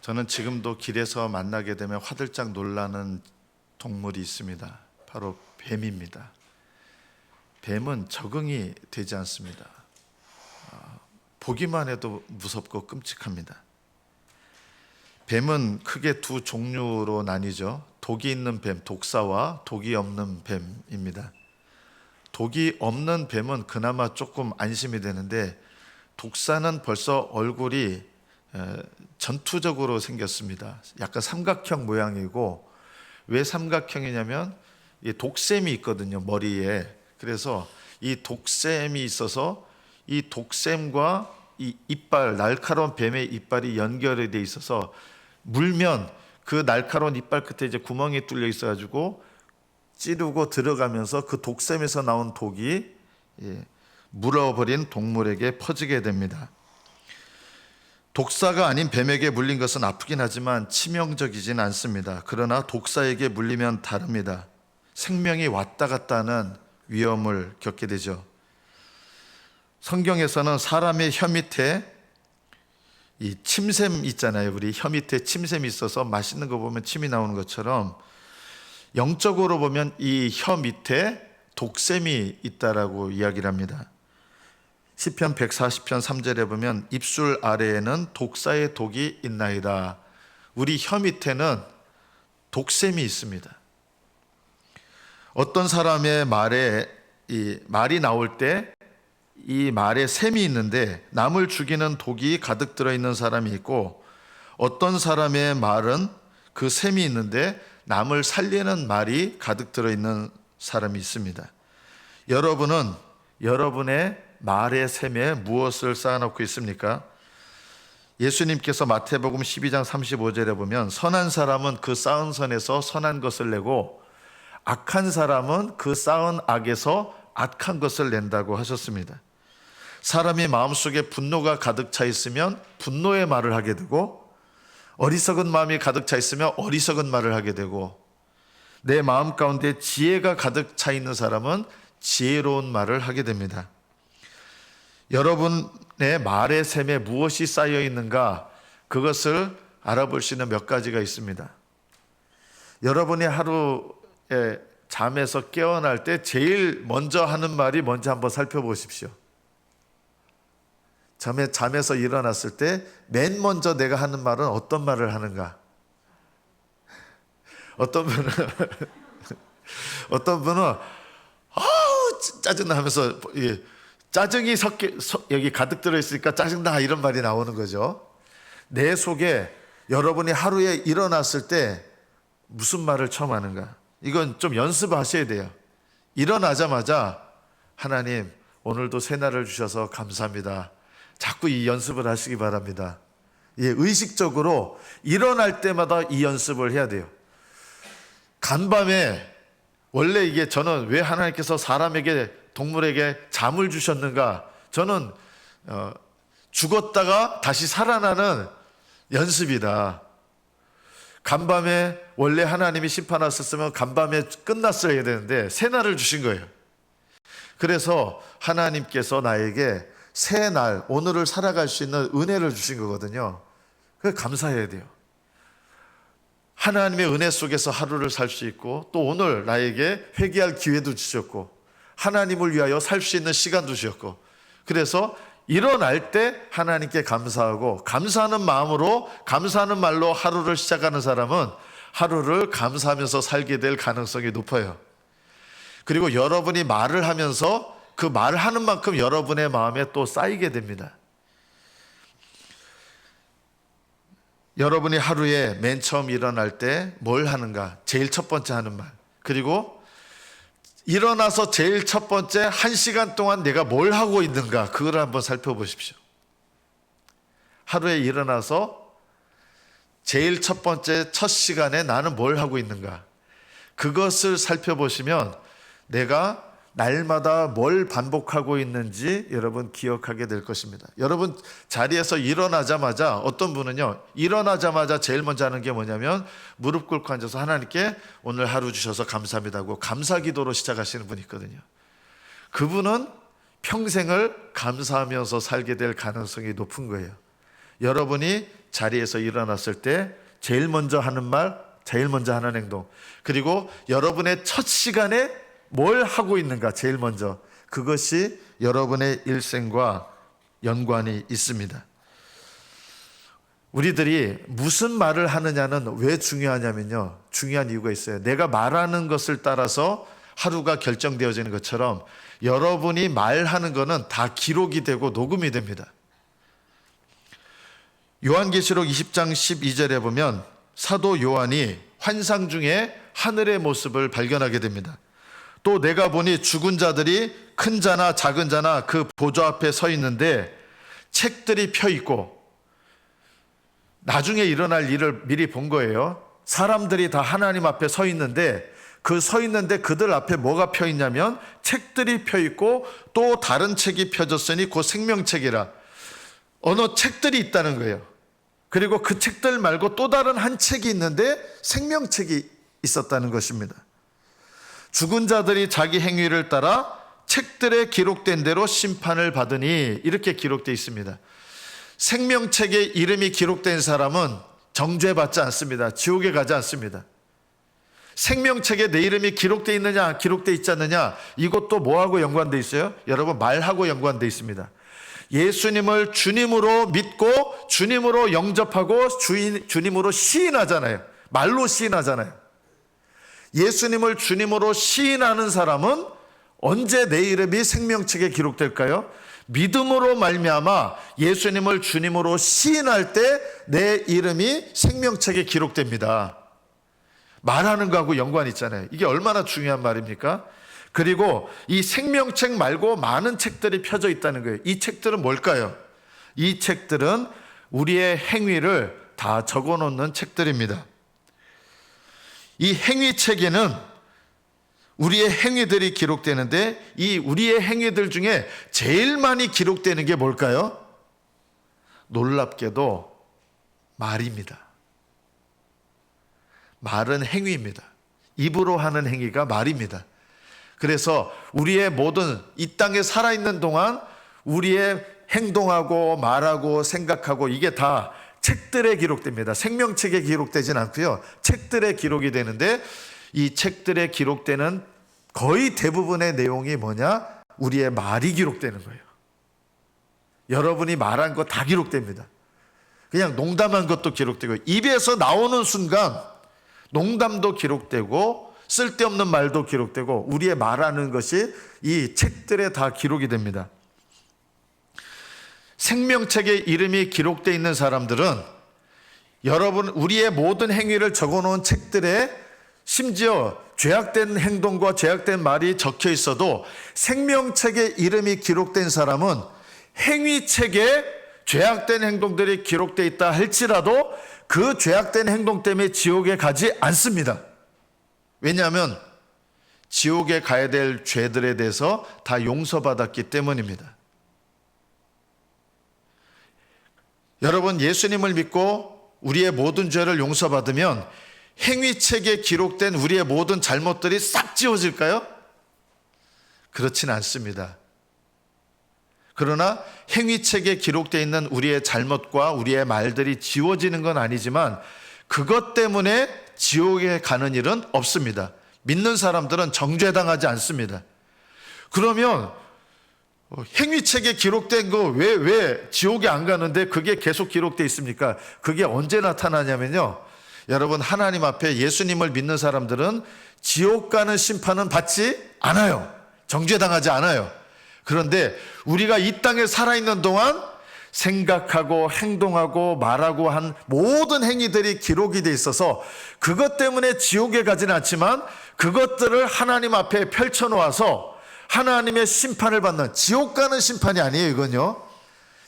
저는 지금도 길에서 만나게 되면 화들짝 놀라는 동물이 있습니다. 바로 뱀입니다. 뱀은 적응이 되지 않습니다. 보기만 해도 무섭고 끔찍합니다. 뱀은 크게 두 종류로 나뉘죠. 독이 있는 뱀, 독사와 독이 없는 뱀입니다. 독이 없는 뱀은 그나마 조금 안심이 되는데, 독사는 벌써 얼굴이 전투적으로 생겼습니다. 약간 삼각형 모양이고, 왜 삼각형이냐면 이 독샘이 있거든요, 머리에. 그래서 이 독샘이 있어서 이 독샘과 이 이빨, 날카로운 뱀의 이빨이 연결이 돼 있어서 물면 그 날카로운 이빨 끝에 이제 구멍이 뚫려 있어가지고 찌르고 들어가면서 그 독샘에서 나온 독이 물어버린 동물에게 퍼지게 됩니다. 독사가 아닌 뱀에게 물린 것은 아프긴 하지만 치명적이진 않습니다. 그러나 독사에게 물리면 다릅니다. 생명이 왔다 갔다 하는 위험을 겪게 되죠. 성경에서는 사람의 혀 밑에 이 침샘 있잖아요. 우리 혀 밑에 침샘이 있어서 맛있는 거 보면 침이 나오는 것처럼, 영적으로 보면 이 혀 밑에 독샘이 있다라고 이야기를 합니다. 시편 140편 3절에 보면 입술 아래에는 독사의 독이 있나이다. 우리 혀 밑에는 독샘이 있습니다. 어떤 사람의 말에 이 말이 나올 때 이 말에 샘이 있는데 남을 죽이는 독이 가득 들어있는 사람이 있고, 어떤 사람의 말은 그 샘이 있는데 남을 살리는 말이 가득 들어있는 사람이 있습니다. 여러분은 여러분의 말의 샘에 무엇을 쌓아놓고 있습니까? 예수님께서 마태복음 12장 35절에 보면 선한 사람은 그 쌓은 선에서 선한 것을 내고 악한 사람은 그 쌓은 악에서 악한 것을 낸다고 하셨습니다. 사람이 마음속에 분노가 가득 차 있으면 분노의 말을 하게 되고, 어리석은 마음이 가득 차 있으면 어리석은 말을 하게 되고, 내 마음 가운데 지혜가 가득 차 있는 사람은 지혜로운 말을 하게 됩니다. 여러분의 말의 샘에 무엇이 쌓여 있는가, 그것을 알아볼 수 있는 몇 가지가 있습니다. 여러분이 하루에 잠에서 깨어날 때 제일 먼저 하는 말이 뭔지 한번 살펴보십시오. 잠에서 일어났을 때 맨 먼저 내가 하는 말은 어떤 말을 하는가? 어떤 분은 아우 짜증나 하면서 짜증이 여기 가득 들어있으니까 짜증나 이런 말이 나오는 거죠. 내 속에 여러분이 하루에 일어났을 때 무슨 말을 처음 하는가? 이건 좀 연습하셔야 돼요. 일어나자마자 하나님 오늘도 새날을 주셔서 감사합니다. 자꾸 이 연습을 하시기 바랍니다. 의식적으로 일어날 때마다 이 연습을 해야 돼요. 간밤에 원래 이게 저는 왜 하나님께서 사람에게 동물에게 잠을 주셨는가? 저는 죽었다가 다시 살아나는 연습이다. 간밤에 원래 하나님이 심판하셨으면 간밤에 끝났어야 되는데 새날을 주신 거예요. 그래서 하나님께서 나에게 새 날, 오늘을 살아갈 수 있는 은혜를 주신 거거든요. 그래서 감사해야 돼요. 하나님의 은혜 속에서 하루를 살 수 있고, 또 오늘 나에게 회개할 기회도 주셨고, 하나님을 위하여 살 수 있는 시간도 주셨고, 그래서 일어날 때 하나님께 감사하고, 감사하는 마음으로, 감사하는 말로 하루를 시작하는 사람은 하루를 감사하면서 살게 될 가능성이 높아요. 그리고 여러분이 말을 하면서 그 말하는 만큼 여러분의 마음에 또 쌓이게 됩니다. 여러분이 하루에 맨 처음 일어날 때 뭘 하는가? 제일 첫 번째 하는 말. 그리고 일어나서 제일 첫 번째 1시간 동안 내가 뭘 하고 있는가? 그걸 한번 살펴보십시오. 하루에 일어나서 제일 첫 번째 첫 시간에 나는 뭘 하고 있는가? 그것을 살펴보시면 내가 날마다 뭘 반복하고 있는지 여러분 기억하게 될 것입니다. 여러분 자리에서 일어나자마자, 어떤 분은요 일어나자마자 제일 먼저 하는 게 뭐냐면 무릎 꿇고 앉아서 하나님께 오늘 하루 주셔서 감사합니다 하고 감사 기도로 시작하시는 분이 있거든요. 그분은 평생을 감사하면서 살게 될 가능성이 높은 거예요. 여러분이 자리에서 일어났을 때 제일 먼저 하는 말, 제일 먼저 하는 행동, 그리고 여러분의 첫 시간에 뭘 하고 있는가 제일 먼저, 그것이 여러분의 일생과 연관이 있습니다. 우리들이 무슨 말을 하느냐는 왜 중요하냐면요, 중요한 이유가 있어요. 내가 말하는 것을 따라서 하루가 결정되어지는 것처럼 여러분이 말하는 것은 다 기록이 되고 녹음이 됩니다. 요한계시록 20장 12절에 보면 사도 요한이 환상 중에 하늘의 모습을 발견하게 됩니다. 또 내가 보니 죽은 자들이 큰 자나 작은 자나 그 보좌 앞에 서 있는데 책들이 펴 있고, 나중에 일어날 일을 미리 본 거예요. 사람들이 다 하나님 앞에 서 있는데 그들 앞에 뭐가 펴 있냐면 책들이 펴 있고 또 다른 책이 펴졌으니 그 생명책이라 어느 책들이 있다는 거예요. 그리고 그 책들 말고 또 다른 한 책이 있는데 생명책이 있었다는 것입니다. 죽은 자들이 자기 행위를 따라 책들에 기록된 대로 심판을 받으니, 이렇게 기록되어 있습니다. 생명책에 이름이 기록된 사람은 정죄받지 않습니다. 지옥에 가지 않습니다. 생명책에 내 이름이 기록되어 있느냐 기록되어 있지 않느냐, 이것도 뭐하고 연관되어 있어요? 여러분, 말하고 연관되어 있습니다. 예수님을 주님으로 믿고 주님으로 영접하고 주님으로 시인하잖아요. 말로 시인하잖아요. 예수님을 주님으로 시인하는 사람은 언제 내 이름이 생명책에 기록될까요? 믿음으로 말미암아 예수님을 주님으로 시인할 때 내 이름이 생명책에 기록됩니다. 말하는 거하고 연관이 있잖아요. 이게 얼마나 중요한 말입니까? 그리고 이 생명책 말고 많은 책들이 펴져 있다는 거예요. 이 책들은 뭘까요? 이 책들은 우리의 행위를 다 적어놓는 책들입니다. 이 행위책에는 우리의 행위들이 기록되는데, 이 우리의 행위들 중에 제일 많이 기록되는 게 뭘까요? 놀랍게도 말입니다. 말은 행위입니다. 입으로 하는 행위가 말입니다. 그래서 우리의 모든 이 땅에 살아있는 동안 우리의 행동하고 말하고 생각하고 이게 다 책들에 기록됩니다. 생명책에 기록되진 않고요, 책들에 기록이 되는데, 이 책들에 기록되는 거의 대부분의 내용이 뭐냐? 우리의 말이 기록되는 거예요. 여러분이 말한 거 다 기록됩니다. 그냥 농담한 것도 기록되고, 입에서 나오는 순간 농담도 기록되고 쓸데없는 말도 기록되고, 우리의 말하는 것이 이 책들에 다 기록이 됩니다. 생명책에 이름이 기록되어 있는 사람들은 여러분, 우리의 모든 행위를 적어놓은 책들에 심지어 죄악된 행동과 죄악된 말이 적혀 있어도 생명책에 이름이 기록된 사람은 행위책에 죄악된 행동들이 기록되어 있다 할지라도 그 죄악된 행동 때문에 지옥에 가지 않습니다. 왜냐하면 지옥에 가야 될 죄들에 대해서 다 용서받았기 때문입니다. 여러분, 예수님을 믿고 우리의 모든 죄를 용서받으면 행위책에 기록된 우리의 모든 잘못들이 싹 지워질까요? 그렇진 않습니다. 그러나 행위책에 기록되어 있는 우리의 잘못과 우리의 말들이 지워지는 건 아니지만 그것 때문에 지옥에 가는 일은 없습니다. 믿는 사람들은 정죄당하지 않습니다. 그러면 행위책에 기록된 거 왜 지옥에 안 가는데 그게 계속 기록되어 있습니까? 그게 언제 나타나냐면요, 여러분, 하나님 앞에 예수님을 믿는 사람들은 지옥 가는 심판은 받지 않아요. 정죄당하지 않아요. 그런데 우리가 이 땅에 살아있는 동안 생각하고 행동하고 말하고 한 모든 행위들이 기록이 돼 있어서 그것 때문에 지옥에 가지는 않지만 그것들을 하나님 앞에 펼쳐놓아서 하나님의 심판을 받는, 지옥 가는 심판이 아니에요. 이건요,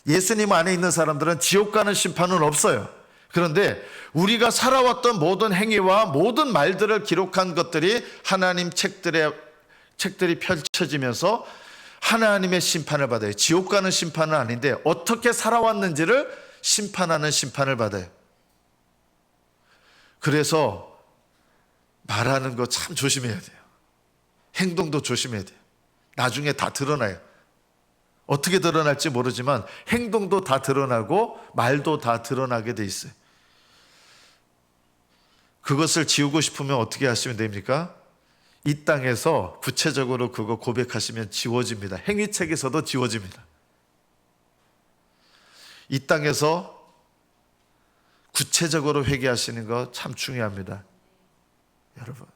예수님 안에 있는 사람들은 지옥 가는 심판은 없어요. 그런데 우리가 살아왔던 모든 행위와 모든 말들을 기록한 것들이 하나님 책들이 펼쳐지면서 하나님의 심판을 받아요. 지옥 가는 심판은 아닌데 어떻게 살아왔는지를 심판하는 심판을 받아요. 그래서 말하는 거 참 조심해야 돼요. 행동도 조심해야 돼요. 나중에 다 드러나요. 어떻게 드러날지 모르지만 행동도 다 드러나고 말도 다 드러나게 돼 있어요. 그것을 지우고 싶으면 어떻게 하시면 됩니까? 이 땅에서 구체적으로 그거 고백하시면 지워집니다. 행위책에서도 지워집니다. 이 땅에서 구체적으로 회개하시는 거 참 중요합니다. 여러분,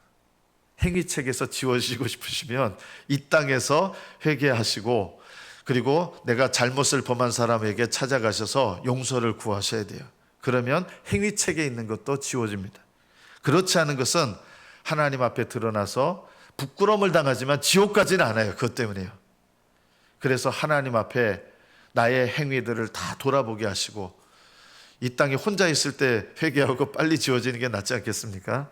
행위책에서 지워지고 싶으시면 이 땅에서 회개하시고, 그리고 내가 잘못을 범한 사람에게 찾아가셔서 용서를 구하셔야 돼요. 그러면 행위책에 있는 것도 지워집니다. 그렇지 않은 것은 하나님 앞에 드러나서 부끄러움을 당하지만 지옥까지는 않아요. 그것 때문에요. 그래서 하나님 앞에 나의 행위들을 다 돌아보게 하시고, 이 땅에 혼자 있을 때 회개하고 빨리 지워지는 게 낫지 않겠습니까?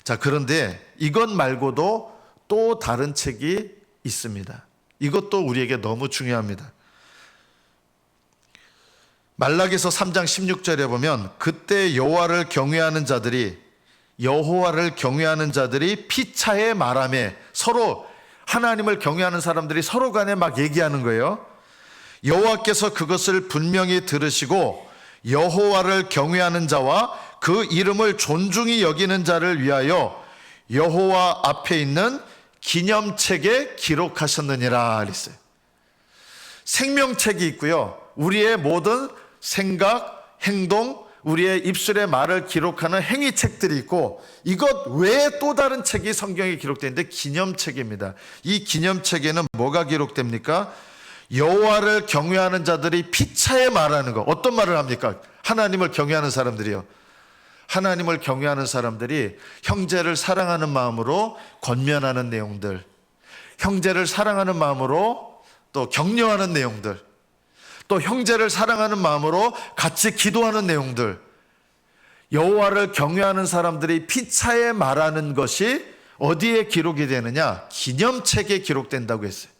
자, 그런데 이것 말고도 또 다른 책이 있습니다. 이것도 우리에게 너무 중요합니다. 말라기서 3장 16절에 보면 그때 여호와를 경외하는 자들이 피차에 말하며, 서로 하나님을 경외하는 사람들이 서로 간에 막 얘기하는 거예요. 여호와께서 그것을 분명히 들으시고 여호와를 경외하는 자와 그 이름을 존중히 여기는 자를 위하여 여호와 앞에 있는 기념책에 기록하셨느니라 그랬어요. 생명책이 있고요, 우리의 모든 생각, 행동, 우리의 입술의 말을 기록하는 행위책들이 있고, 이것 외에 또 다른 책이 성경에 기록되어 있는데 기념책입니다. 이 기념책에는 뭐가 기록됩니까? 여호와를 경외하는 자들이 피차에 말하는 거. 어떤 말을 합니까? 하나님을 경외하는 사람들이요. 하나님을 경외하는 사람들이 형제를 사랑하는 마음으로 권면하는 내용들, 형제를 사랑하는 마음으로 또 격려하는 내용들, 또 형제를 사랑하는 마음으로 같이 기도하는 내용들, 여호와를 경외하는 사람들이 피차에 말하는 것이 어디에 기록이 되느냐? 기념책에 기록된다고 했어요.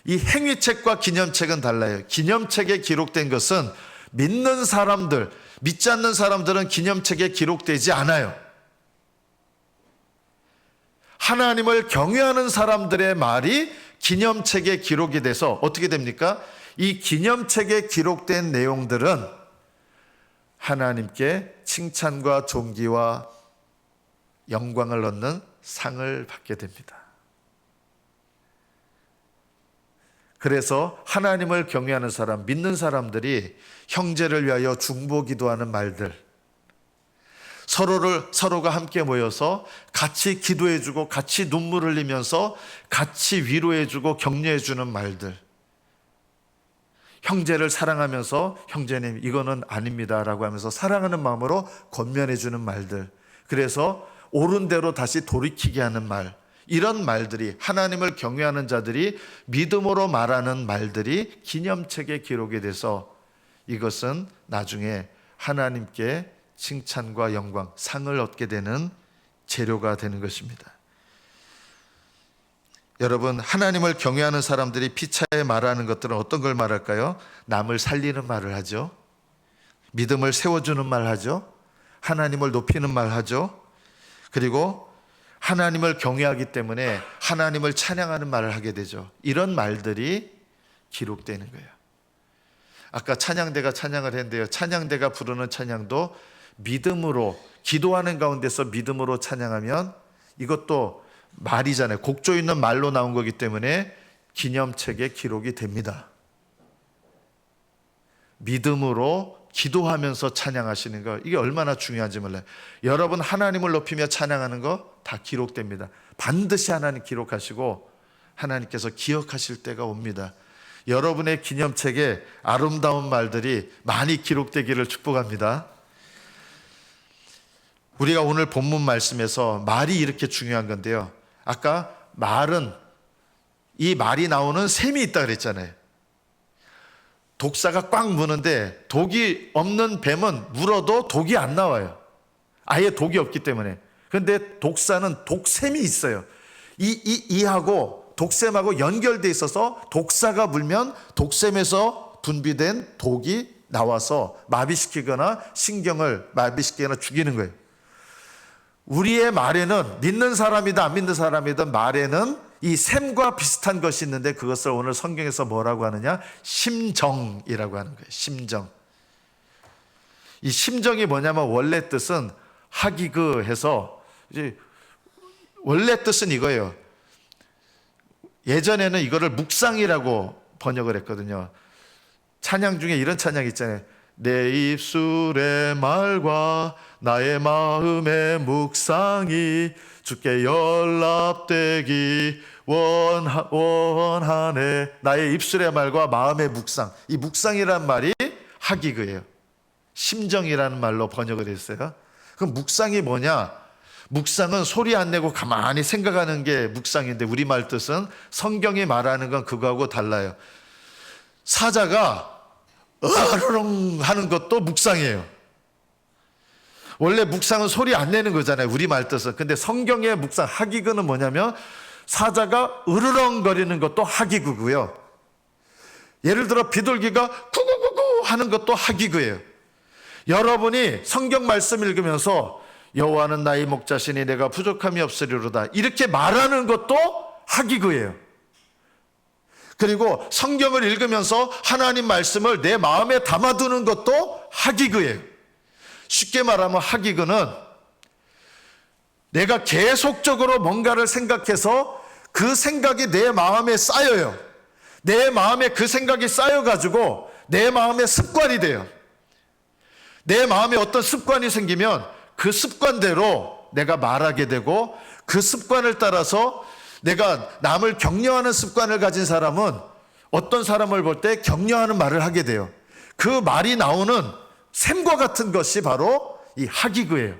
이 행위책과 기념책은 달라요. 기념책에 기록된 것은 믿는 사람들, 믿지 않는 사람들은 기념책에 기록되지 않아요. 하나님을 경외하는 사람들의 말이 기념책에 기록이 돼서 어떻게 됩니까? 이 기념책에 기록된 내용들은 하나님께 칭찬과 존귀와 영광을 얻는 상을 받게 됩니다. 그래서 하나님을 경외하는 사람, 믿는 사람들이 형제를 위하여 중보기도하는 말들, 서로가 함께 모여서 같이 기도해주고 같이 눈물 흘리면서 같이 위로해주고 격려해주는 말들, 형제를 사랑하면서 형제님 이거는 아닙니다 라고 하면서 사랑하는 마음으로 권면해주는 말들, 그래서 옳은 대로 다시 돌이키게 하는 말, 이런 말들이, 하나님을 경외하는 자들이 믿음으로 말하는 말들이 기념책에 기록이 돼서 이것은 나중에 하나님께 칭찬과 영광, 상을 얻게 되는 재료가 되는 것입니다. 여러분, 하나님을 경외하는 사람들이 피차에 말하는 것들은 어떤 걸 말할까요? 남을 살리는 말을 하죠. 믿음을 세워주는 말 하죠. 하나님을 높이는 말 하죠. 그리고 하나님을 경외하기 때문에 하나님을 찬양하는 말을 하게 되죠. 이런 말들이 기록되는 거예요. 아까 찬양대가 찬양을 했는데요, 찬양대가 부르는 찬양도 믿음으로, 기도하는 가운데서 믿음으로 찬양하면 이것도 말이잖아요. 곡조 있는 말로 나온 거기 때문에 기념책에 기록이 됩니다. 믿음으로 기도하면서 찬양하시는 거, 이게 얼마나 중요한지 몰라요. 여러분, 하나님을 높이며 찬양하는 거 다 기록됩니다. 반드시 하나님 기록하시고 하나님께서 기억하실 때가 옵니다. 여러분의 기념책에 아름다운 말들이 많이 기록되기를 축복합니다. 우리가 오늘 본문 말씀에서 말이 이렇게 중요한 건데요, 아까 말은, 이 말이 나오는 셈이 있다 그랬잖아요. 독사가 꽉 무는데 독이 없는 뱀은 물어도 독이 안 나와요. 아예 독이 없기 때문에. 그런데 독사는 독샘이 있어요. 이하고 독샘하고 연결돼 있어서 독사가 물면 독샘에서 분비된 독이 나와서 마비시키거나 신경을 마비시키거나 죽이는 거예요. 우리의 말에는, 믿는 사람이든 안 믿는 사람이든 말에는 이 샘과 비슷한 것이 있는데 그것을 오늘 성경에서 뭐라고 하느냐? 심정이라고 하는 거예요. 심정. 이 심정이 뭐냐면 원래 뜻은 하기그 해서 이제 원래 뜻은 이거예요. 예전에는 이거를 묵상이라고 번역을 했거든요. 찬양 중에 이런 찬양 있잖아요. 내 입술의 말과 나의 마음의 묵상이 주께 연락되기 원하네. 나의 입술의 말과 마음의 묵상. 이 묵상이란 말이 하기그예요. 심정이라는 말로 번역을 했어요. 그럼 묵상이 뭐냐? 묵상은 소리 안 내고 가만히 생각하는 게 묵상인데 우리말 뜻은 성경이 말하는 건 그거하고 달라요. 사자가 으르렁 하는 것도 묵상이에요. 원래 묵상은 소리 안 내는 거잖아요. 우리말 뜻은. 근데 성경의 묵상 하기그는 뭐냐면 사자가 으르렁거리는 것도 하기그고요. 예를 들어 비둘기가 구구구구 하는 것도 하기그예요. 여러분이 성경 말씀 읽으면서 여호와는 나의 목자시니 내가 부족함이 없으리로다 이렇게 말하는 것도 하기그예요. 그리고 성경을 읽으면서 하나님 말씀을 내 마음에 담아두는 것도 하기그예요. 쉽게 말하면 하기그는 내가 계속적으로 뭔가를 생각해서 그 생각이 내 마음에 쌓여요. 내 마음에 그 생각이 쌓여가지고 내 마음의 습관이 돼요. 내 마음에 어떤 습관이 생기면 그 습관대로 내가 말하게 되고 그 습관을 따라서 내가 남을 격려하는 습관을 가진 사람은 어떤 사람을 볼 때 격려하는 말을 하게 돼요. 그 말이 나오는 샘과 같은 것이 바로 이 하기그예요.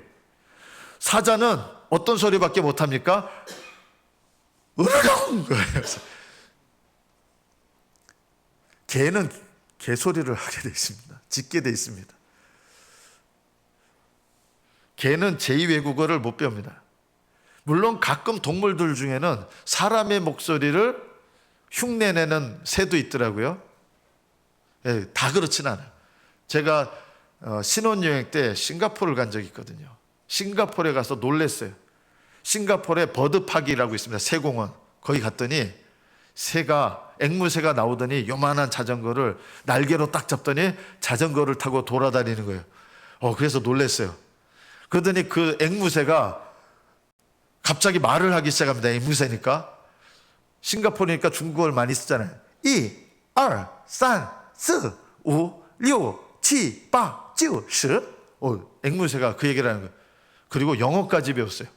사자는 어떤 소리밖에 못합니까? 으르렁 거예요. 개는 개소리를 하게 되어 있습니다. 짖게 되어 있습니다. 개는 제2외국어를 못 배웁니다. 물론 가끔 동물들 중에는 사람의 목소리를 흉내내는 새도 있더라고요. 예, 다 그렇진 않아요. 제가 신혼여행 때 싱가포르를 간 적이 있거든요. 싱가포르에 가서 놀랬어요. 싱가포르에 버드파크라고 있습니다. 새공원. 거기 갔더니 앵무새가 나오더니 요만한 자전거를 날개로 딱 잡더니 자전거를 타고 돌아다니는 거예요. 그래서 놀랬어요. 그러더니 그 앵무새가 갑자기 말을 하기 시작합니다. 앵무새니까. 싱가포르니까 중국어를 많이 쓰잖아요. 1, 2, 3, 4, 5, 6, 7, 8, 9, 10. 앵무새가 그 얘기를 하는 거예요. 그리고 영어까지 배웠어요.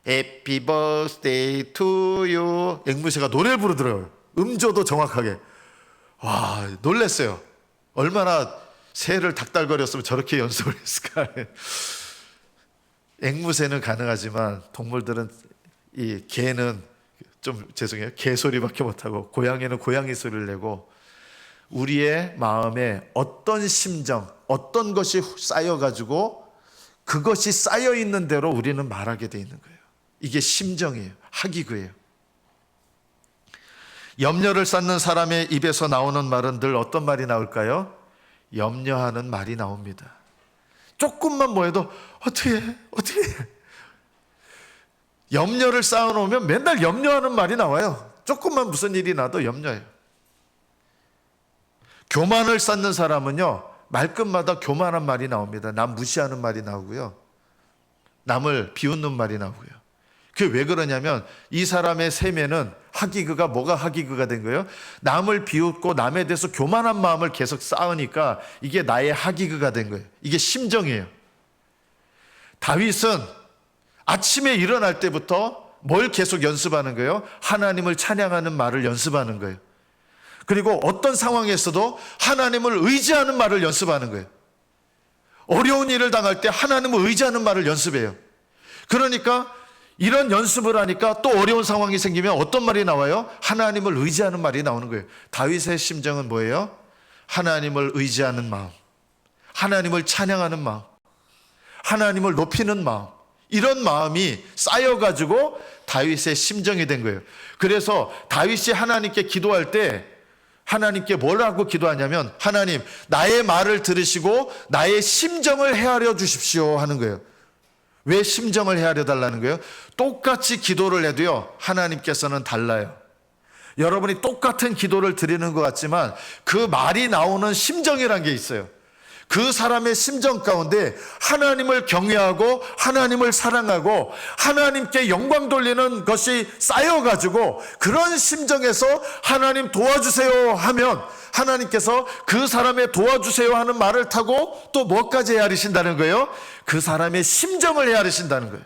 Happy birthday to you. 앵무새가 노래를 부르더라고요. 음조도 정확하게. 와, 놀랬어요. 얼마나 새를 닭달거렸으면 저렇게 연습을 했을까. 앵무새는 가능하지만 동물들은 이 개는 좀 죄송해요. 개 소리밖에 못하고 고양이는 고양이 소리를 내고 우리의 마음에 어떤 심정, 어떤 것이 쌓여가지고 그것이 쌓여있는 대로 우리는 말하게 돼 있는 거예요. 이게 심정이에요. 하기그예요. 염려를 쌓는 사람의 입에서 나오는 말은 늘 어떤 말이 나올까요? 염려하는 말이 나옵니다. 조금만 뭐 해도 어떻게 해? 염려를 쌓아놓으면 맨날 염려하는 말이 나와요. 조금만 무슨 일이 나도 염려해요. 교만을 쌓는 사람은요, 말끝마다 교만한 말이 나옵니다. 남 무시하는 말이 나오고요. 남을 비웃는 말이 나오고요. 그게 왜 그러냐면 이 사람의 세면은 하기그가 뭐가 하기그가 된 거예요? 남을 비웃고 남에 대해서 교만한 마음을 계속 쌓으니까 이게 나의 하기그가 된 거예요. 이게 심정이에요. 다윗은 아침에 일어날 때부터 뭘 계속 연습하는 거예요? 하나님을 찬양하는 말을 연습하는 거예요. 그리고 어떤 상황에서도 하나님을 의지하는 말을 연습하는 거예요. 어려운 일을 당할 때 하나님을 의지하는 말을 연습해요. 그러니까 이런 연습을 하니까 또 어려운 상황이 생기면 어떤 말이 나와요? 하나님을 의지하는 말이 나오는 거예요. 다윗의 심정은 뭐예요? 하나님을 의지하는 마음, 하나님을 찬양하는 마음, 하나님을 높이는 마음, 이런 마음이 쌓여가지고 다윗의 심정이 된 거예요. 그래서 다윗이 하나님께 기도할 때 하나님께 뭘 하고 기도하냐면 하나님, 나의 말을 들으시고 나의 심정을 헤아려 주십시오 하는 거예요. 왜 심정을 헤아려 달라는 거예요? 똑같이 기도를 해도요, 하나님께서는 달라요. 여러분이 똑같은 기도를 드리는 것 같지만 그 말이 나오는 심정이란 게 있어요. 그 사람의 심정 가운데 하나님을 경외하고 하나님을 사랑하고 하나님께 영광 돌리는 것이 쌓여가지고 그런 심정에서 하나님 도와주세요 하면 하나님께서 그 사람의 도와주세요 하는 말을 타고 또 뭐까지 헤아리신다는 거예요? 그 사람의 심정을 헤아리신다는 거예요.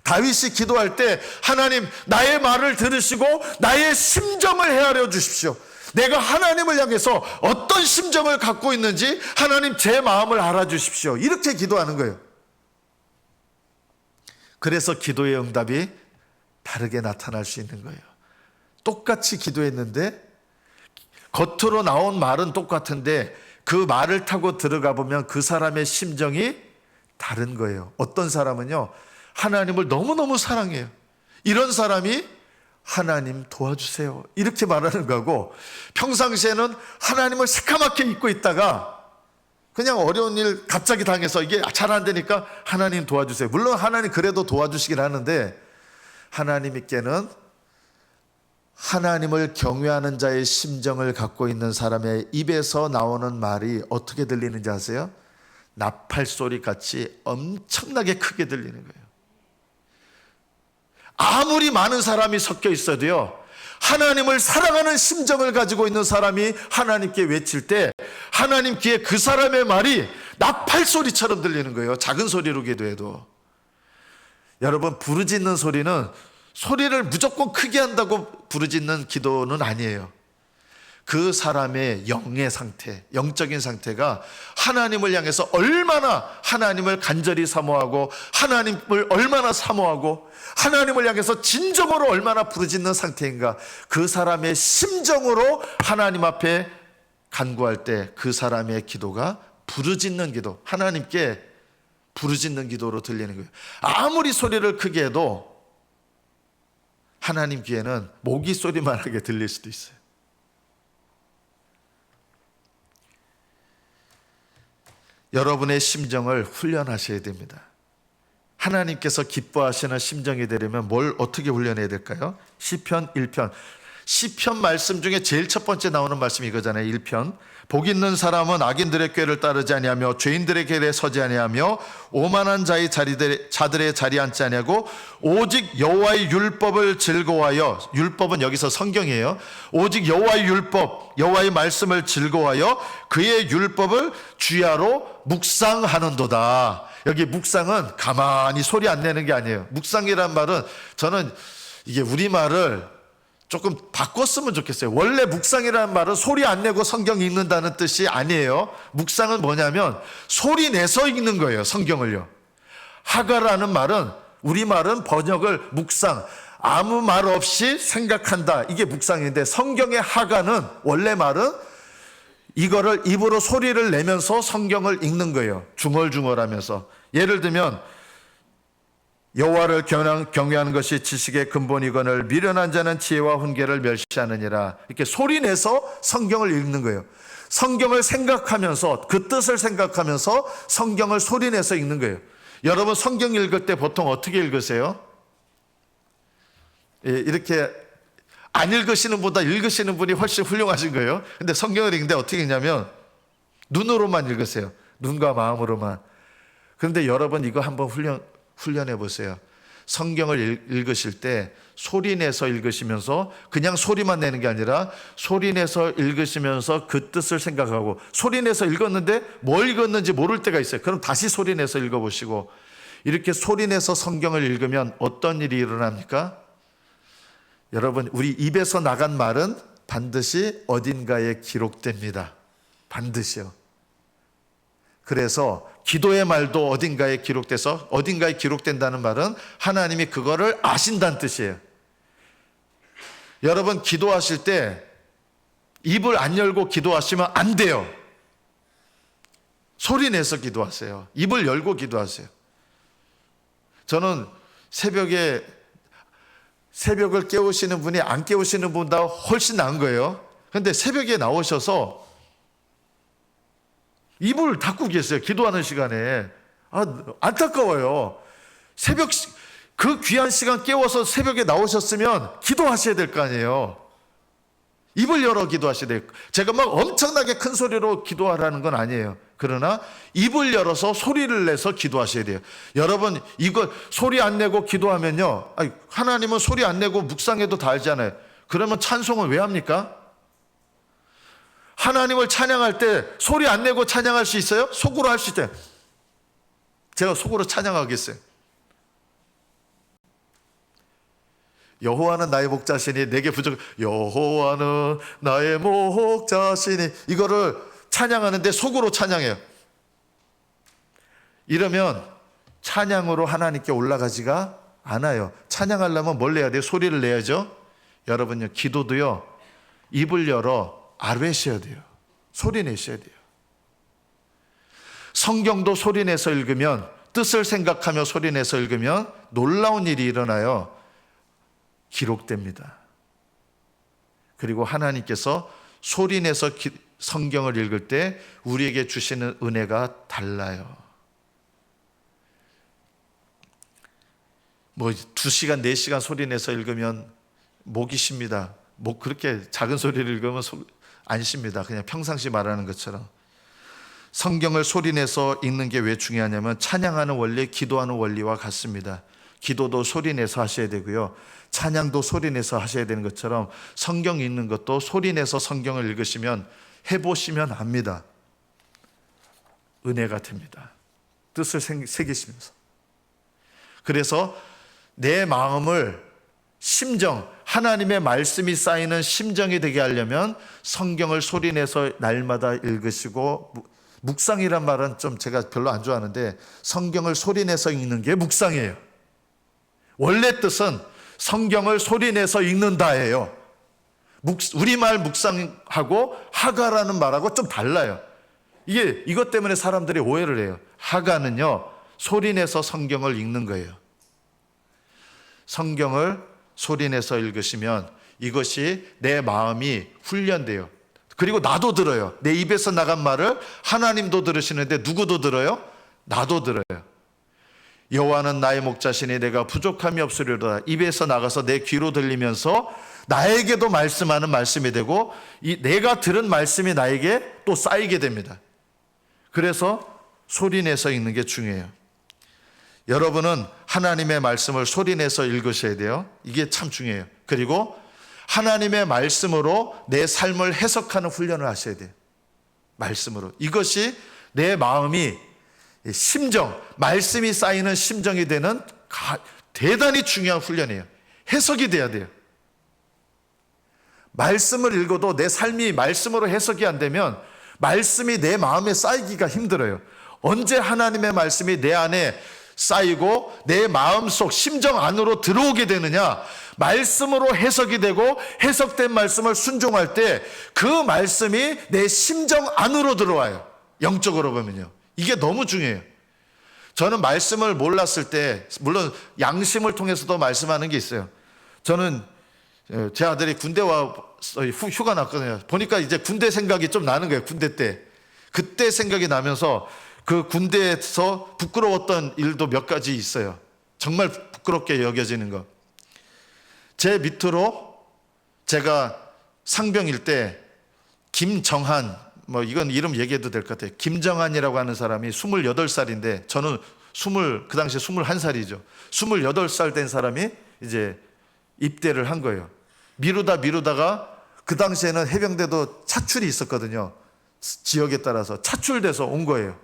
다윗이 기도할 때 하나님 나의 말을 들으시고 나의 심정을 헤아려 주십시오. 내가 하나님을 향해서 어떤 심정을 갖고 있는지 하나님 제 마음을 알아주십시오. 이렇게 기도하는 거예요. 그래서 기도의 응답이 다르게 나타날 수 있는 거예요. 똑같이 기도했는데 겉으로 나온 말은 똑같은데 그 말을 타고 들어가 보면 그 사람의 심정이 다른 거예요. 어떤 사람은요, 하나님을 너무너무 사랑해요. 이런 사람이 하나님 도와주세요 이렇게 말하는 거고, 평상시에는 하나님을 새카맣게 잊고 있다가 그냥 어려운 일 갑자기 당해서 이게 잘 안 되니까 하나님 도와주세요. 물론 하나님 그래도 도와주시긴 하는데, 하나님께는 하나님을 경외하는 자의 심정을 갖고 있는 사람의 입에서 나오는 말이 어떻게 들리는지 아세요? 나팔 소리 같이 엄청나게 크게 들리는 거예요. 아무리 많은 사람이 섞여 있어도요, 하나님을 사랑하는 심정을 가지고 있는 사람이 하나님께 외칠 때 하나님 귀에 그 사람의 말이 나팔 소리처럼 들리는 거예요. 작은 소리로 기도해도. 여러분, 부르짖는 소리는 소리를 무조건 크게 한다고 부르짖는 기도는 아니에요. 그 사람의 영의 상태, 영적인 상태가 하나님을 향해서 얼마나 하나님을 간절히 사모하고 하나님을 얼마나 사모하고 하나님을 향해서 진정으로 얼마나 부르짖는 상태인가, 그 사람의 심정으로 하나님 앞에 간구할 때 그 사람의 기도가 부르짖는 기도, 하나님께 부르짖는 기도로 들리는 거예요. 아무리 소리를 크게 해도 하나님 귀에는 모기 소리만 하게 들릴 수도 있어요. 여러분의 심정을 훈련하셔야 됩니다. 하나님께서 기뻐하시는 심정이 되려면 뭘 어떻게 훈련해야 될까요? 시편 1편. 시편 말씀 중에 제일 첫 번째 나오는 말씀이 이거잖아요. 1편. 복 있는 사람은 악인들의 꾀를 따르지 아니하며 죄인들의 길에 서지 아니하며 오만한 자들의 자리에 앉지 아니하고 오직 여호와의 율법을 즐거워하여, 율법은 여기서 성경이에요. 오직 여호와의 율법, 여호와의 말씀을 즐거워하여 그의 율법을 주야로 묵상하는도다. 여기 묵상은 가만히 소리 안 내는 게 아니에요. 묵상이란 말은 저는 이게 우리말을 조금 바꿨으면 좋겠어요. 원래 묵상이라는 말은 소리 안 내고 성경 읽는다는 뜻이 아니에요. 묵상은 뭐냐면 소리 내서 읽는 거예요. 성경을요. 하가라는 말은, 우리말은 번역을 묵상, 아무 말 없이 생각한다, 이게 묵상인데, 성경의 하가는 원래 말은 이거를 입으로 소리를 내면서 성경을 읽는 거예요. 중얼중얼하면서. 예를 들면 여호와를 경외하는 것이 지식의 근본이거늘 미련한 자는 지혜와 훈계를 멸시하느니라. 이렇게 소리내서 성경을 읽는 거예요. 성경을 생각하면서, 그 뜻을 생각하면서 성경을 소리내서 읽는 거예요. 여러분, 성경 읽을 때 보통 어떻게 읽으세요? 이렇게 안 읽으시는 분보다 읽으시는 분이 훨씬 훌륭하신 거예요. 근데 성경을 읽는데 어떻게 읽냐면 눈으로만 읽으세요. 눈과 마음으로만. 그런데 여러분, 이거 한번 훈련해 보세요. 성경을 읽으실 때 소리내서 읽으시면서 그냥 소리만 내는 게 아니라 소리내서 읽으시면서 그 뜻을 생각하고, 소리내서 읽었는데 뭘 읽었는지 모를 때가 있어요. 그럼 다시 소리내서 읽어보시고, 이렇게 소리내서 성경을 읽으면 어떤 일이 일어납니까? 여러분, 우리 입에서 나간 말은 반드시 어딘가에 기록됩니다. 반드시요. 그래서 기도의 말도 어딘가에 기록돼서, 어딘가에 기록된다는 말은 하나님이 그거를 아신다는 뜻이에요. 여러분, 기도하실 때 입을 안 열고 기도하시면 안 돼요. 소리 내서 기도하세요. 입을 열고 기도하세요. 저는 새벽을 깨우시는 분이 안 깨우시는 분보다 훨씬 나은 거예요. 그런데 새벽에 나오셔서 입을 닫고 계세요. 기도하는 시간에. 안타까워요. 새벽 그 귀한 시간 깨워서 새벽에 나오셨으면 기도하셔야 될 거 아니에요. 입을 열어 기도하셔야 돼요. 제가 막 엄청나게 큰 소리로 기도하라는 건 아니에요. 그러나 입을 열어서 소리를 내서 기도하셔야 돼요. 여러분, 이거 소리 안 내고 기도하면요, 하나님은 소리 안 내고 묵상해도 다 알잖아요. 그러면 찬송을 왜 합니까? 하나님을 찬양할 때 소리 안 내고 찬양할 수 있어요? 속으로 할 수 있대요. 제가 속으로 찬양하겠어요. 여호와는 나의 목자시니 내게 부족. 여호와는 나의 목자시니, 이거를 찬양하는데 속으로 찬양해요. 이러면 찬양으로 하나님께 올라가지가 않아요. 찬양하려면 뭘 내야 돼요? 소리를 내야죠. 여러분요, 기도도요, 입을 열어 아뢰셔야 돼요. 소리 내셔야 돼요. 성경도 소리 내서 읽으면, 뜻을 생각하며 소리 내서 읽으면 놀라운 일이 일어나요. 기록됩니다. 그리고 하나님께서 소리 내서 성경을 읽을 때 우리에게 주시는 은혜가 달라요. 뭐 2시간, 4시간 소리 내서 읽으면 목이 쉽니다. 목 그렇게 작은 소리를 읽으면 안 쉽니다. 그냥 평상시 말하는 것처럼. 성경을 소리 내서 읽는 게 왜 중요하냐면 찬양하는 원리, 기도하는 원리와 같습니다. 기도도 소리 내서 하셔야 되고요, 찬양도 소리 내서 하셔야 되는 것처럼 성경 읽는 것도 소리 내서 성경을 읽으시면, 해보시면 압니다. 은혜가 됩니다. 뜻을 새기시면서. 그래서 내 마음을, 심정, 하나님의 말씀이 쌓이는 심정이 되게 하려면 성경을 소리 내서 날마다 읽으시고, 묵상이란 말은 좀 제가 별로 안 좋아하는데 성경을 소리 내서 읽는 게 묵상이에요. 원래 뜻은 성경을 소리 내서 읽는다예요. 우리말 묵상하고 하가라는 말하고 좀 달라요. 이것 때문에 사람들이 오해를 해요. 하가는요, 소리 내서 성경을 읽는 거예요. 성경을 소리 내서 읽으시면 이것이 내 마음이 훈련돼요. 그리고 나도 들어요. 내 입에서 나간 말을 하나님도 들으시는데 누구도 들어요? 나도 들어요. 여호와는 나의 목자시니 내가 부족함이 없으리로다. 입에서 나가서 내 귀로 들리면서 나에게도 말씀하는 말씀이 되고, 내가 들은 말씀이 나에게 또 쌓이게 됩니다. 그래서 소리 내서 읽는 게 중요해요. 여러분은 하나님의 말씀을 소리 내서 읽으셔야 돼요. 이게 참 중요해요. 그리고 하나님의 말씀으로 내 삶을 해석하는 훈련을 하셔야 돼요. 말씀으로. 이것이 내 마음이, 심정, 말씀이 쌓이는 심정이 되는 대단히 중요한 훈련이에요. 해석이 돼야 돼요. 말씀을 읽어도 내 삶이 말씀으로 해석이 안 되면 말씀이 내 마음에 쌓이기가 힘들어요. 언제 하나님의 말씀이 내 안에 쌓이고 내 마음속 심정 안으로 들어오게 되느냐, 말씀으로 해석이 되고 해석된 말씀을 순종할 때 그 말씀이 내 심정 안으로 들어와요. 영적으로 보면요, 이게 너무 중요해요. 저는 말씀을 몰랐을 때, 물론 양심을 통해서도 말씀하는 게 있어요. 저는 제 아들이 군대 와 휴가 났거든요. 보니까 이제 군대 생각이 좀 나는 거예요. 군대 때. 그때 생각이 나면서 그 군대에서 부끄러웠던 일도 몇 가지 있어요. 정말 부끄럽게 여겨지는 거. 제 밑으로 제가 상병일 때 김정한, 뭐 이건 이름 얘기해도 될 것 같아요. 김정한이라고 하는 사람이 28살인데 저는 그 당시에 21살이죠. 28살 된 사람이 이제 입대를 한 거예요. 미루다가 그 당시에는 해병대도 차출이 있었거든요. 지역에 따라서 차출돼서 온 거예요.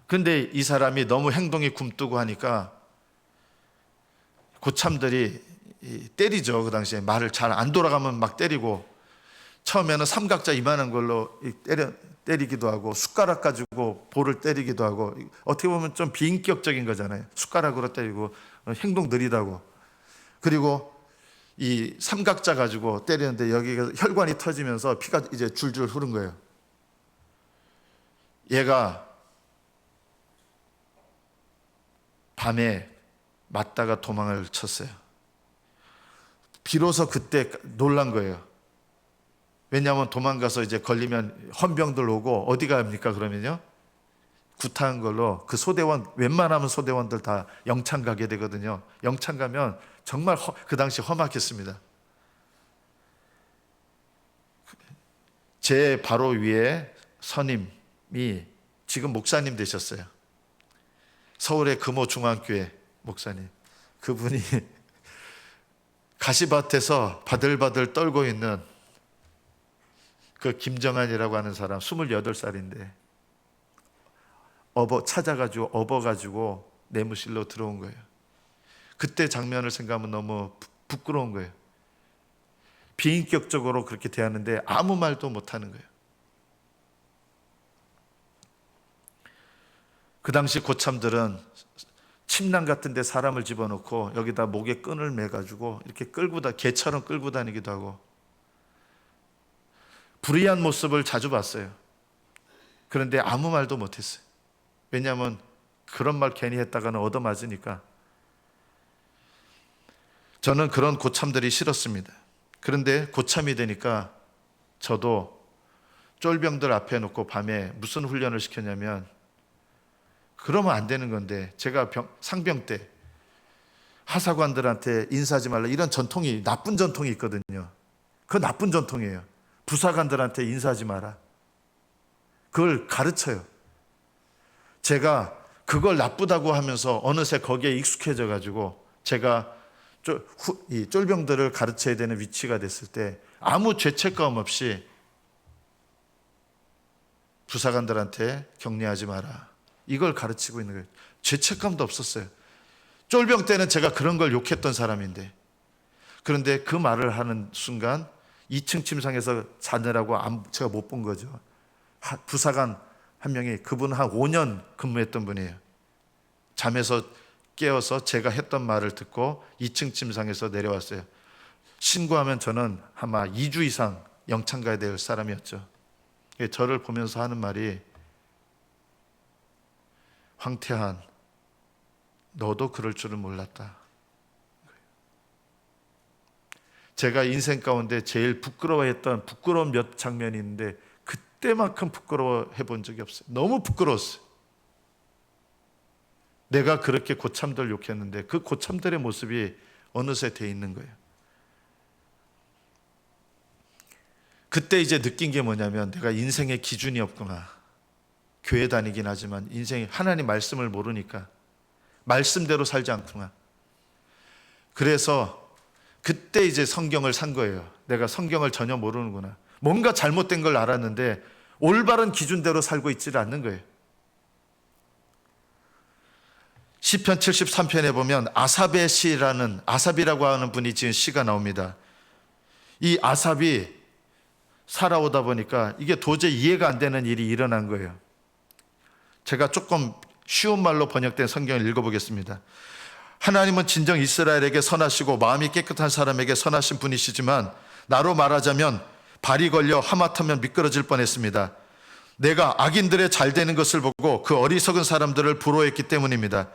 근데 이 사람이 너무 행동이 굼뜨고 하니까 고참들이 때리죠. 그 당시에 말을 잘 안 돌아가면 막 때리고, 처음에는 삼각자 이만한 걸로 때리기도 하고, 숟가락 가지고 볼을 때리기도 하고, 어떻게 보면 좀 비인격적인 거잖아요. 숟가락으로 때리고, 행동 느리다고. 그리고 이 삼각자 가지고 때리는데 여기가 혈관이 터지면서 피가 이제 줄줄 흐른 거예요. 얘가 밤에 맞다가 도망을 쳤어요. 비로소 그때 놀란 거예요. 왜냐하면 도망가서 이제 걸리면 헌병들 오고 어디 갑니까? 그러면요, 구타한 걸로 그 소대원, 웬만하면 소대원들 다 영창 가게 되거든요. 영창 가면 정말 그 당시 험악했습니다. 제 바로 위에 선임이 지금 목사님 되셨어요. 서울의 금호중앙교회 목사님. 그분이 가시밭에서 바들바들 떨고 있는 그 김정한이라고 하는 사람, 28살인데 업어가지고 내무실로 들어온 거예요. 그때 장면을 생각하면 너무 부끄러운 거예요. 비인격적으로 그렇게 대하는데 아무 말도 못하는 거예요. 그 당시 고참들은 침낭 같은 데 사람을 집어넣고 여기다 목에 끈을 매가지고 이렇게 개처럼 끌고 다니기도 하고 불의한 모습을 자주 봤어요. 그런데 아무 말도 못했어요. 왜냐하면 그런 말 괜히 했다가는 얻어맞으니까. 저는 그런 고참들이 싫었습니다. 그런데 고참이 되니까 저도 쫄병들 앞에 놓고 밤에 무슨 훈련을 시켰냐면, 그러면 안 되는 건데, 제가 상병 때 하사관들한테 인사하지 말라 이런 전통이, 나쁜 전통이 있거든요. 그 나쁜 전통이에요. 부사관들한테 인사하지 마라. 그걸 가르쳐요. 제가 그걸 나쁘다고 하면서 어느새 거기에 익숙해져 가지고 제가 이 쫄병들을 가르쳐야 되는 위치가 됐을 때 아무 죄책감 없이 부사관들한테 격려하지 마라, 이걸 가르치고 있는 거예요. 죄책감도 없었어요. 쫄병 때는 제가 그런 걸 욕했던 사람인데, 그런데 그 말을 하는 순간 2층 침상에서 자느라고 제가 못 본 거죠. 부사관 한 명이, 그분 한 5년 근무했던 분이에요. 잠에서 깨어서 제가 했던 말을 듣고 2층 침상에서 내려왔어요. 신고하면 저는 아마 2주 이상 영창 가야 될 사람이었죠. 저를 보면서 하는 말이, 황태한, 너도 그럴 줄은 몰랐다. 제가 인생 가운데 제일 부끄러운 몇 장면이 있는데 그때만큼 부끄러워해 본 적이 없어요. 너무 부끄러웠어요. 내가 그렇게 고참들 욕했는데 그 고참들의 모습이 어느새 돼 있는 거예요. 그때 이제 느낀 게 뭐냐면, 내가 인생에 기준이 없구나. 교회 다니긴 하지만 인생에 하나님 말씀을 모르니까 말씀대로 살지 않구나. 그래서 그때 이제 성경을 산 거예요. 내가 성경을 전혀 모르는구나. 뭔가 잘못된 걸 알았는데 올바른 기준대로 살고 있지를 않는 거예요. 시편 73편에 보면 아삽의 시라는, 아삽이라고 하는 분이 지은 시가 나옵니다. 이 아삽이 살아오다 보니까 이게 도저히 이해가 안 되는 일이 일어난 거예요. 제가 조금 쉬운 말로 번역된 성경을 읽어보겠습니다. 하나님은 진정 이스라엘에게 선하시고 마음이 깨끗한 사람에게 선하신 분이시지만 나로 말하자면 발이 걸려 하마터면 미끄러질 뻔했습니다. 내가 악인들의 잘 되는 것을 보고 그 어리석은 사람들을 부러워했기 때문입니다.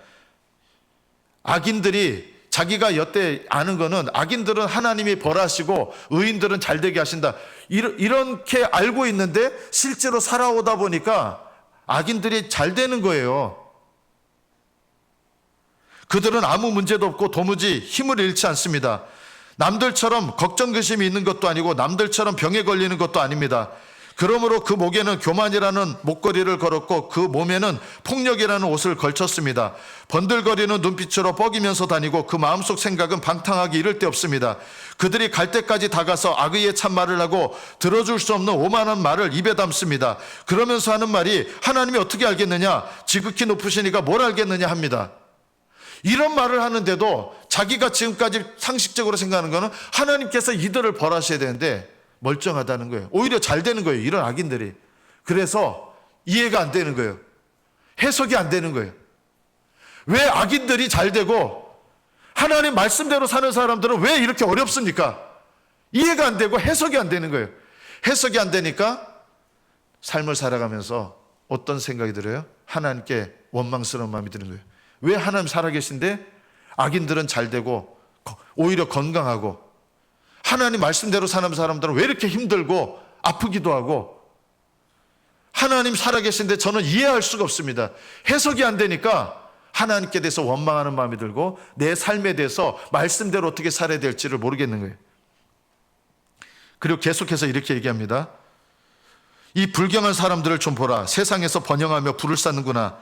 악인들이, 자기가 여태 아는 거는 악인들은 하나님이 벌하시고 의인들은 잘 되게 하신다, 이렇게 알고 있는데 실제로 살아오다 보니까 악인들이 잘 되는 거예요. 그들은 아무 문제도 없고 도무지 힘을 잃지 않습니다. 남들처럼 걱정 근심이 있는 것도 아니고 남들처럼 병에 걸리는 것도 아닙니다. 그러므로 그 목에는 교만이라는 목걸이를 걸었고 그 몸에는 폭력이라는 옷을 걸쳤습니다. 번들거리는 눈빛으로 뻐기면서 다니고 그 마음속 생각은 방탕하기 이를 데 없습니다. 그들이 갈 때까지 다가서 악의의 참말을 하고 들어줄 수 없는 오만한 말을 입에 담습니다. 그러면서 하는 말이, 하나님이 어떻게 알겠느냐, 지극히 높으시니까 뭘 알겠느냐 합니다. 이런 말을 하는데도 자기가 지금까지 상식적으로 생각하는 거는 하나님께서 이들을 벌하셔야 되는데 멀쩡하다는 거예요. 오히려 잘 되는 거예요, 이런 악인들이. 그래서 이해가 안 되는 거예요. 해석이 안 되는 거예요. 왜 악인들이 잘 되고 하나님 말씀대로 사는 사람들은 왜 이렇게 어렵습니까? 이해가 안 되고 해석이 안 되는 거예요. 해석이 안 되니까 삶을 살아가면서 어떤 생각이 들어요? 하나님께 원망스러운 마음이 드는 거예요. 왜 하나님 살아계신데 악인들은 잘 되고 오히려 건강하고, 하나님 말씀대로 사는 사람들은 왜 이렇게 힘들고 아프기도 하고, 하나님 살아계신데 저는 이해할 수가 없습니다. 해석이 안 되니까 하나님께 대해서 원망하는 마음이 들고 내 삶에 대해서 말씀대로 어떻게 살아야 될지를 모르겠는 거예요. 그리고 계속해서 이렇게 얘기합니다. 이 불경한 사람들을 좀 보라. 세상에서 번영하며 불을 쌓는구나.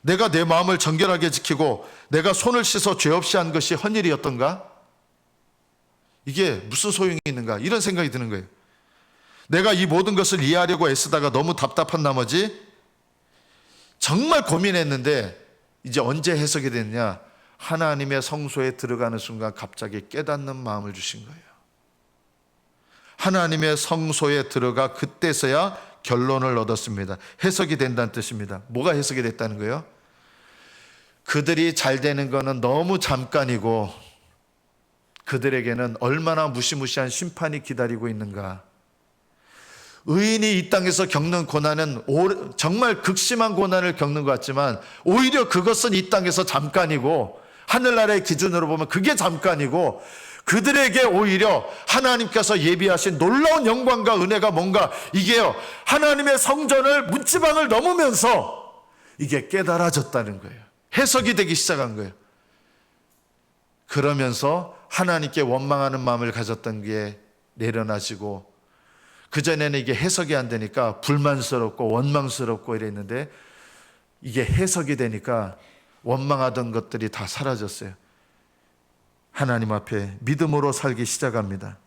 내가 내 마음을 정결하게 지키고 내가 손을 씻어 죄 없이 한 것이 헛일이었던가? 이게 무슨 소용이 있는가? 이런 생각이 드는 거예요. 내가 이 모든 것을 이해하려고 애쓰다가 너무 답답한 나머지 정말 고민했는데 이제 언제 해석이 됐냐? 하나님의 성소에 들어가는 순간 갑자기 깨닫는 마음을 주신 거예요. 하나님의 성소에 들어가 그때서야 결론을 얻었습니다. 해석이 된다는 뜻입니다. 뭐가 해석이 됐다는 거예요? 그들이 잘 되는 거는 너무 잠깐이고 그들에게는 얼마나 무시무시한 심판이 기다리고 있는가. 의인이 이 땅에서 겪는 고난은 정말 극심한 고난을 겪는 것 같지만 오히려 그것은 이 땅에서 잠깐이고 하늘나라의 기준으로 보면 그게 잠깐이고 그들에게 오히려 하나님께서 예비하신 놀라운 영광과 은혜가 뭔가 이게요, 하나님의 성전을 문지방을 넘으면서 이게 깨달아졌다는 거예요. 해석이 되기 시작한 거예요. 그러면서 하나님께 원망하는 마음을 가졌던 게 내려놔지고 그전에는 이게 해석이 안 되니까 불만스럽고 원망스럽고 이랬는데 이게 해석이 되니까 원망하던 것들이 다 사라졌어요. 하나님 앞에 믿음으로 살기 시작합니다.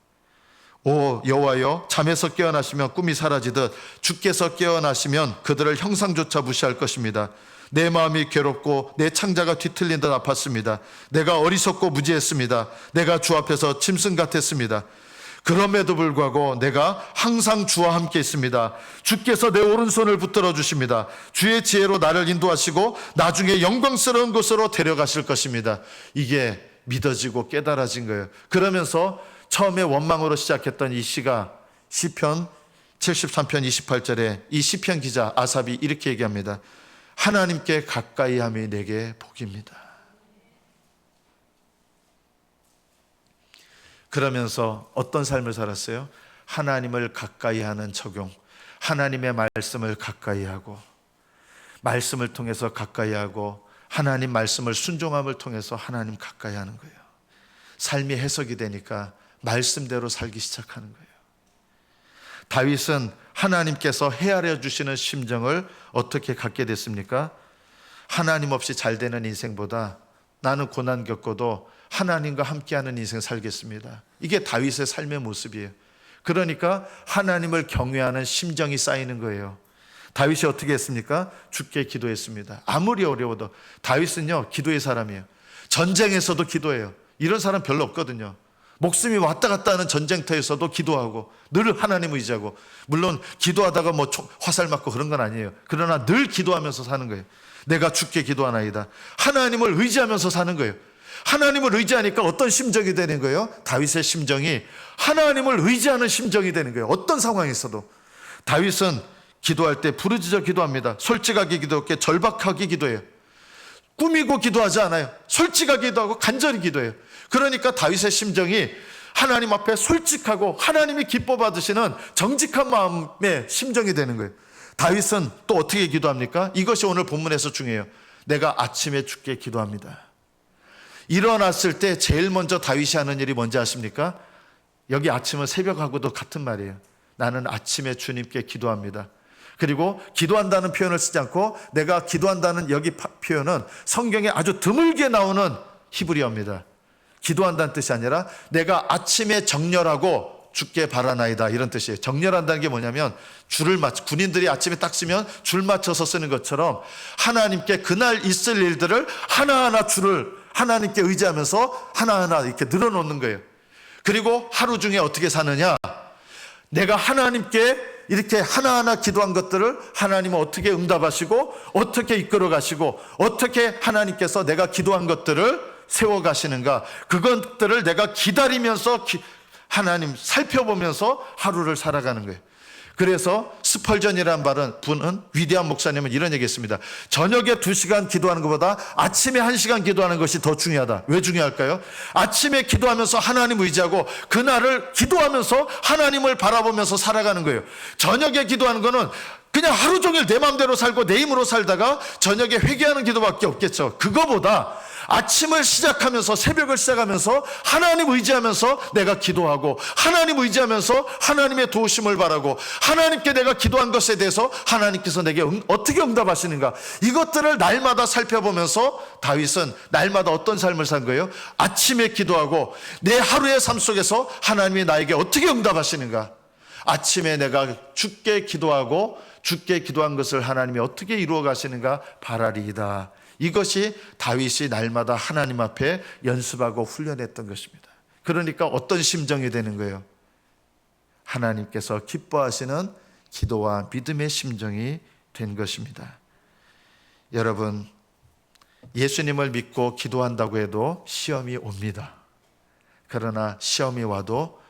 오 여호와여, 잠에서 깨어나시면 꿈이 사라지듯 주께서 깨어나시면 그들을 형상조차 무시할 것입니다. 내 마음이 괴롭고 내 창자가 뒤틀린 듯 아팠습니다. 내가 어리석고 무지했습니다. 내가 주 앞에서 짐승 같았습니다. 그럼에도 불구하고 내가 항상 주와 함께 있습니다. 주께서 내 오른손을 붙들어 주십니다. 주의 지혜로 나를 인도하시고 나중에 영광스러운 곳으로 데려가실 것입니다. 이게 믿어지고 깨달아진 거예요. 그러면서 처음에 원망으로 시작했던 이 시가 시편 73편 28절에 이 시편 기자 아삽이 이렇게 얘기합니다. 하나님께 가까이 함이 내게 복입니다. 그러면서 어떤 삶을 살았어요? 하나님을 가까이 하는 적용, 하나님의 말씀을 가까이 하고 말씀을 통해서 가까이 하고 하나님 말씀을 순종함을 통해서 하나님 가까이 하는 거예요. 삶이 해석이 되니까 말씀대로 살기 시작하는 거예요. 다윗은 하나님께서 헤아려 주시는 심정을 어떻게 갖게 됐습니까? 하나님 없이 잘 되는 인생보다 나는 고난 겪어도 하나님과 함께하는 인생 살겠습니다. 이게 다윗의 삶의 모습이에요. 그러니까 하나님을 경외하는 심정이 쌓이는 거예요. 다윗이 어떻게 했습니까? 주께 기도했습니다. 아무리 어려워도. 다윗은요 기도의 사람이에요. 전쟁에서도 기도해요. 이런 사람 별로 없거든요. 목숨이 왔다 갔다 하는 전쟁터에서도 기도하고 늘 하나님을 의지하고, 물론 기도하다가 뭐 화살 맞고 그런 건 아니에요. 그러나 늘 기도하면서 사는 거예요. 내가 주께 기도하나이다. 하나님을 의지하면서 사는 거예요. 하나님을 의지하니까 어떤 심정이 되는 거예요? 다윗의 심정이 하나님을 의지하는 심정이 되는 거예요. 어떤 상황에서도. 다윗은 기도할 때 부르짖어 기도합니다. 솔직하게 기도하고 절박하게 기도해요. 꾸미고 기도하지 않아요. 솔직하게 기도하고 간절히 기도해요. 그러니까 다윗의 심정이 하나님 앞에 솔직하고 하나님이 기뻐 받으시는 정직한 마음의 심정이 되는 거예요. 다윗은 또 어떻게 기도합니까? 이것이 오늘 본문에서 중요해요. 내가 아침에 주께 기도합니다. 일어났을 때 제일 먼저 다윗이 하는 일이 뭔지 아십니까? 여기 아침은 새벽하고도 같은 말이에요. 나는 아침에 주님께 기도합니다. 그리고 기도한다는 표현을 쓰지 않고 내가 기도한다는 여기 표현은 성경에 아주 드물게 나오는 히브리어입니다. 기도한다는 뜻이 아니라 내가 아침에 정렬하고 주께 바라나이다, 이런 뜻이에요. 정렬한다는 게 뭐냐면 줄을 맞춰, 군인들이 아침에 딱 쓰면 줄 맞춰서 쓰는 것처럼 하나님께 그날 있을 일들을 하나하나 줄을 하나님께 의지하면서 하나하나 이렇게 늘어놓는 거예요. 그리고 하루 중에 어떻게 사느냐, 내가 하나님께 이렇게 하나하나 기도한 것들을 하나님은 어떻게 응답하시고 어떻게 이끌어 가시고 어떻게 하나님께서 내가 기도한 것들을 세워 가시는가, 그것들을 내가 기다리면서 하나님 살펴보면서 하루를 살아가는 거예요. 그래서 스펄전이라는 분은, 위대한 목사님은 이런 얘기했습니다. 저녁에 2시간 기도하는 것보다 아침에 1시간 기도하는 것이 더 중요하다. 왜 중요할까요? 아침에 기도하면서 하나님 의지하고 그날을 기도하면서 하나님을 바라보면서 살아가는 거예요. 저녁에 기도하는 거는 그냥 하루 종일 내 마음대로 살고 내 힘으로 살다가 저녁에 회개하는 기도밖에 없겠죠. 그거보다 아침을 시작하면서, 새벽을 시작하면서 하나님 의지하면서 내가 기도하고, 하나님 의지하면서 하나님의 도우심을 바라고, 하나님께 내가 기도한 것에 대해서 하나님께서 내게 어떻게 응답하시는가, 이것들을 날마다 살펴보면서 다윗은 날마다 어떤 삶을 산 거예요? 아침에 기도하고 내 하루의 삶 속에서 하나님이 나에게 어떻게 응답하시는가, 아침에 내가 주께 기도하고 주께 기도한 것을 하나님이 어떻게 이루어 가시는가 바라리이다. 이것이 다윗이 날마다 하나님 앞에 연습하고 훈련했던 것입니다. 그러니까 어떤 심정이 되는 거예요? 하나님께서 기뻐하시는 기도와 믿음의 심정이 된 것입니다. 여러분, 예수님을 믿고 기도한다고 해도 시험이 옵니다. 그러나 시험이 와도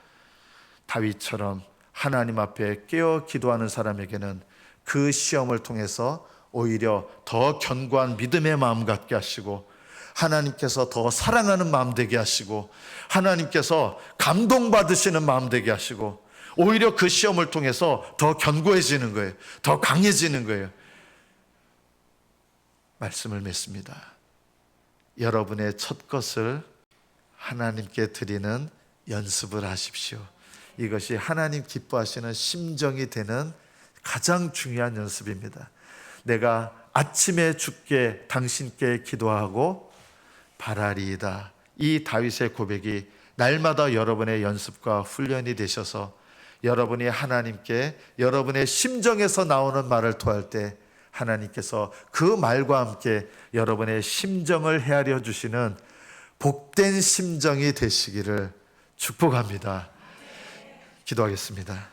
다윗처럼 하나님 앞에 깨어 기도하는 사람에게는 그 시험을 통해서 오히려 더 견고한 믿음의 마음 갖게 하시고, 하나님께서 더 사랑하는 마음 되게 하시고, 하나님께서 감동받으시는 마음 되게 하시고, 오히려 그 시험을 통해서 더 견고해지는 거예요. 더 강해지는 거예요. 말씀을 맺습니다. 여러분의 첫 것을 하나님께 드리는 연습을 하십시오. 이것이 하나님 기뻐하시는 심정이 되는 가장 중요한 연습입니다. 내가 아침에 주께 당신께 기도하고 바라리이다. 이 다윗의 고백이 날마다 여러분의 연습과 훈련이 되셔서 여러분이 하나님께 여러분의 심정에서 나오는 말을 토할 때 하나님께서 그 말과 함께 여러분의 심정을 헤아려 주시는 복된 심정이 되시기를 축복합니다. 기도하겠습니다.